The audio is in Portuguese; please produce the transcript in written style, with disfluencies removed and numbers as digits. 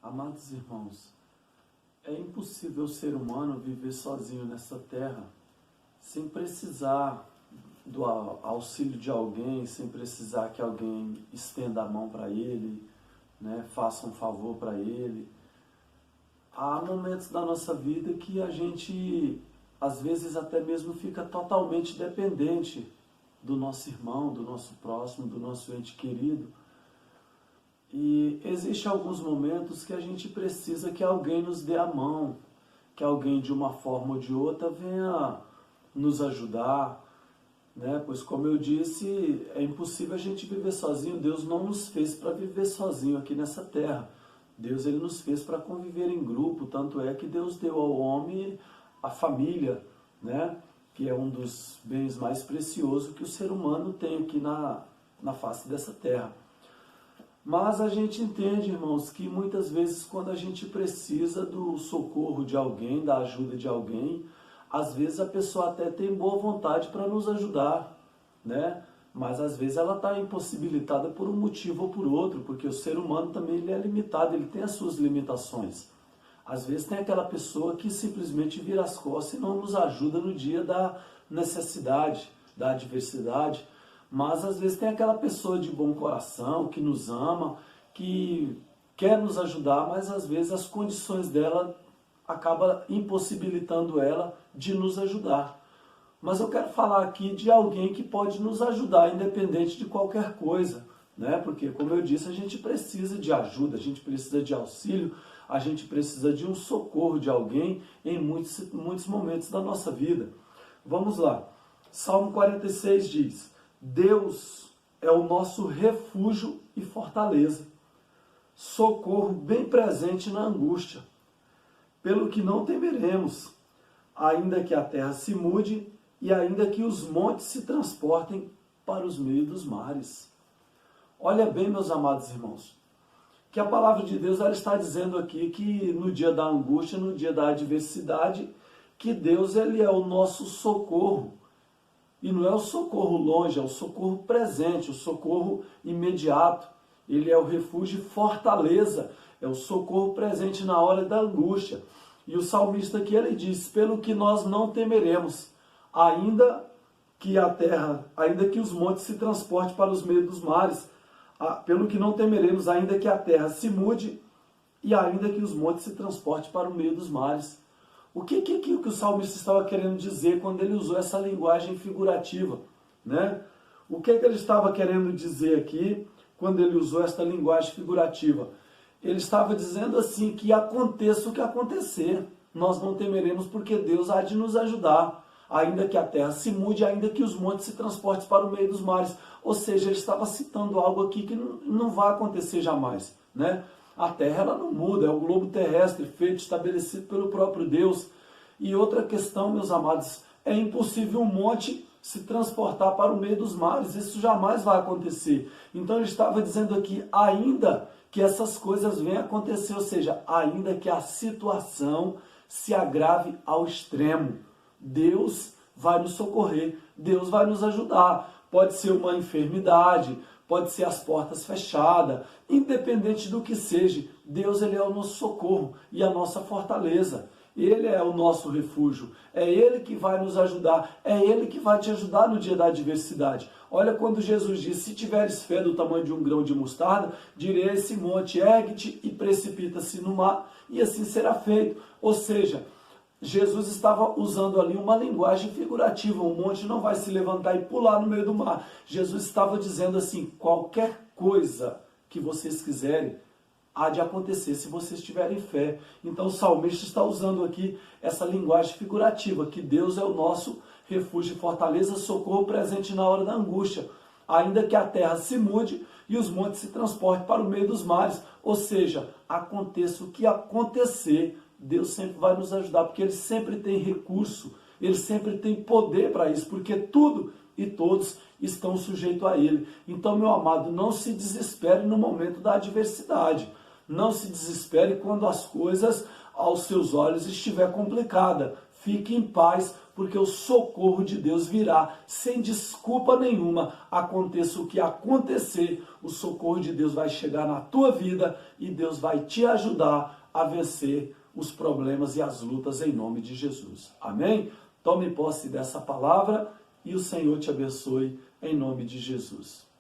Amados irmãos, é impossível o ser humano viver sozinho nessa terra sem precisar do auxílio de alguém, sem precisar que alguém estenda a mão para ele, né, faça um favor para ele. Há momentos da nossa vida que a gente, às vezes, até mesmo fica totalmente dependente do nosso irmão, do nosso próximo, do nosso ente querido. E existem alguns momentos que a gente precisa que alguém nos dê a mão, que alguém de uma forma ou de outra venha nos ajudar, né? Pois como eu disse, é impossível a gente viver sozinho. Deus não nos fez para viver sozinho aqui nessa terra. Deus ele nos fez para conviver em grupo, tanto é que Deus deu ao homem a família, né? Que é um dos bens mais preciosos que o ser humano tem aqui na face dessa terra. Mas a gente entende, irmãos, que muitas vezes quando a gente precisa do socorro de alguém, da ajuda de alguém, às vezes a pessoa até tem boa vontade para nos ajudar, né? Mas às vezes ela está impossibilitada por um motivo ou por outro, porque o ser humano também ele é limitado, ele tem as suas limitações. Às vezes tem aquela pessoa que simplesmente vira as costas e não nos ajuda no dia da necessidade, da adversidade. Mas às vezes tem aquela pessoa de bom coração, que nos ama, que quer nos ajudar, mas às vezes as condições dela acabam impossibilitando ela de nos ajudar. Mas eu quero falar aqui de alguém que pode nos ajudar, independente de qualquer coisa, né? Porque, como eu disse, a gente precisa de ajuda, a gente precisa de auxílio, a gente precisa de um socorro de alguém em muitos momentos da nossa vida. Vamos lá. Salmo 46 diz: Deus é o nosso refúgio e fortaleza, socorro bem presente na angústia. Pelo que não temeremos, ainda que a terra se mude e ainda que os montes se transportem para os meios dos mares. Olha bem, meus amados irmãos, que a palavra de Deus ela está dizendo aqui que no dia da angústia, no dia da adversidade, que Deus ele é o nosso socorro. E não é o socorro longe, é o socorro presente, o socorro imediato. Ele é o refúgio e fortaleza, é o socorro presente na hora da angústia. E o salmista aqui ele diz: pelo que nós não temeremos, ainda que a terra, ainda que os montes se transportem para os meios dos mares, pelo que não temeremos, ainda que a terra se mude e ainda que os montes se transportem para o meio dos mares. O que o salmista estava querendo dizer quando ele usou essa linguagem figurativa, né? O que ele estava querendo dizer aqui quando ele usou essa linguagem figurativa? Ele estava dizendo assim, que aconteça o que acontecer, nós não temeremos porque Deus há de nos ajudar, ainda que a terra se mude, ainda que os montes se transportem para o meio dos mares. Ou seja, ele estava citando algo aqui que não vai acontecer jamais, né? A Terra ela não muda, é o globo terrestre feito, estabelecido pelo próprio Deus. E outra questão, meus amados, é impossível um monte se transportar para o meio dos mares, isso jamais vai acontecer. Então ele estava dizendo aqui, ainda que essas coisas venham a acontecer, ou seja, ainda que a situação se agrave ao extremo, Deus vai nos socorrer, Deus vai nos ajudar. Pode ser uma enfermidade, pode ser as portas fechadas, independente do que seja, Deus ele é o nosso socorro e a nossa fortaleza. Ele é o nosso refúgio, é Ele que vai nos ajudar, é Ele que vai te ajudar no dia da adversidade. Olha quando Jesus diz, se tiveres fé do tamanho de um grão de mostarda, direi a esse monte, ergue-te e precipita-se no mar, e assim será feito. Ou seja, Jesus estava usando ali uma linguagem figurativa, um monte não vai se levantar e pular no meio do mar. Jesus estava dizendo assim, qualquer coisa que vocês quiserem, há de acontecer se vocês tiverem fé. Então o salmista está usando aqui essa linguagem figurativa, que Deus é o nosso refúgio e fortaleza, socorro presente na hora da angústia, ainda que a terra se mude e os montes se transportem para o meio dos mares. Ou seja, aconteça o que acontecer, Deus sempre vai nos ajudar, porque Ele sempre tem recurso, Ele sempre tem poder para isso, porque tudo e todos estão sujeitos a Ele. Então, meu amado, não se desespere no momento da adversidade. Não se desespere quando as coisas aos seus olhos estiver complicada. Fique em paz, porque o socorro de Deus virá sem desculpa nenhuma. Aconteça o que acontecer, o socorro de Deus vai chegar na tua vida e Deus vai te ajudar a vencer os problemas e as lutas em nome de Jesus. Amém? Tome posse dessa palavra e o Senhor te abençoe em nome de Jesus.